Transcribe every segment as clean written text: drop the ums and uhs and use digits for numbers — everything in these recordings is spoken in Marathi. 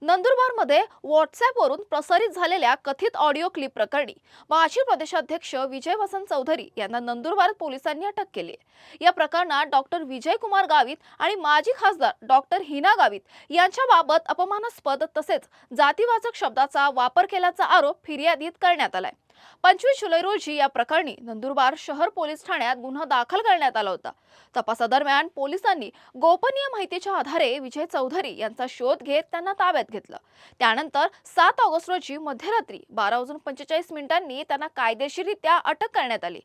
नंदुरबारमध्ये व्हॉट्सअॅपवरून प्रसारित झालेल्या कथित ऑडिओ क्लिप प्रकरणी माजी प्रदेशाध्यक्ष विजय वसंत चौधरी यांना नंदुरबार पोलिसांनी अटक केली आहे। या प्रकरणात डॉक्टर विजय कुमार गावित आणि माजी खासदार डॉक्टर हिना गावित यांच्याबाबत अपमानास्पद तसेच जातीवाचक शब्दाचा वापर केल्याचा आरोप फिर्यादीत करण्यात आलाय। 25 जुलै रोजी या प्रकरणी नंदुरबार शहर पोलीस ठाण्यात गुन्हा दाखल करण्यात आला होता। तपासादरम्यान पोलिसांनी गोपनीय माहितीच्या आधारे विजय चौधरी यांचा शोध घेत त्यांना ताब्यात घेतलं। त्यानंतर 7 ऑगस्ट रोजी मध्यरात्री 12:45 त्यांना कायदेशीररित्या अटक करण्यात आली।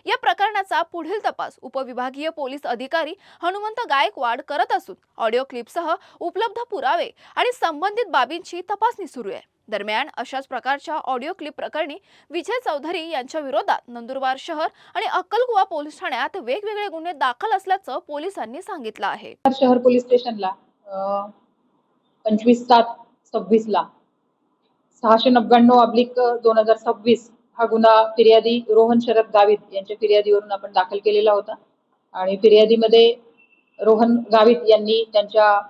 या प्रकरणाचा पुढील तपास उपविभागीय पोलीस अधिकारी हनुमंत गायकवाड करत असून ऑडिओ क्लिपसह उपलब्ध पुरावे आणि संबंधित बाबींची तपासणी सुरू आहे। दरम्यान अशाच प्रकारच्या ऑडिओ क्लिप प्रकरणी विजय चौधरी यांच्या विरोधात नंदुरबार शहर आणि अक्कलकुवा पोलीस ठाण्यात वेगवेगळे गुन्हे दाखल असल्याचं पोलिसांनी सांगितलं आहे। शहर पोलीस स्टेशनला 25/7/26 ला 699/2026 हा गुन्हा फिर्यादी रोहन शरद गावित यांच्या फिर्यादीवरून आपण दाखल केलेला होता। आणि फिर्यादीमध्ये रोहन गावित यांनी त्यांच्या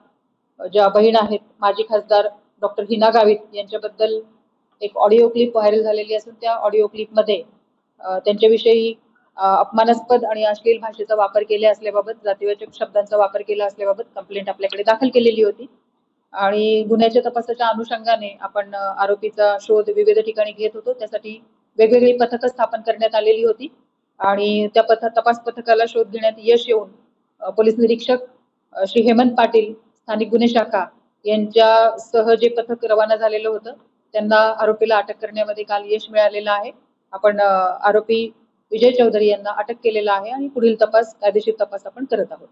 ज्या बहीण आहेत माजी खासदार डॉक्टर हिना गावित यांच्याबद्दल एक ऑडिओ क्लिप व्हायरल झालेली असून त्या ऑडिओ क्लिपमध्ये त्यांच्याविषयी अपमानास्पद आणि अश्लील भाषेचा वापर केला असल्याबाबत, जातीवाचक शब्दांचा वापर केला असल्याबाबत कंप्लेंट आपल्याकडे दाखल केलेली होती। आणि गुन्ह्याच्या तपासाच्या अनुषंगाने आपण आरोपीचा शोध विविध ठिकाणी घेत होतो। त्यासाठी वेगवेगळी पथकं स्थापन करण्यात आलेली होती आणि त्या तपास पथकाला शोध घेण्यात यश येऊन पोलीस निरीक्षक श्री हेमंत पाटील, स्थानिक गुन्हे शाखा यांच्यासह जे पथक रवाना झालेलं होतं त्यांना आरोपीला अटक करण्यामध्ये काल यश मिळालेलं आहे। आपण आरोपी विजय चौधरी यांना अटक केलेला आहे आणि पुढील तपास, कायदेशीर तपास आपण करत आहोत।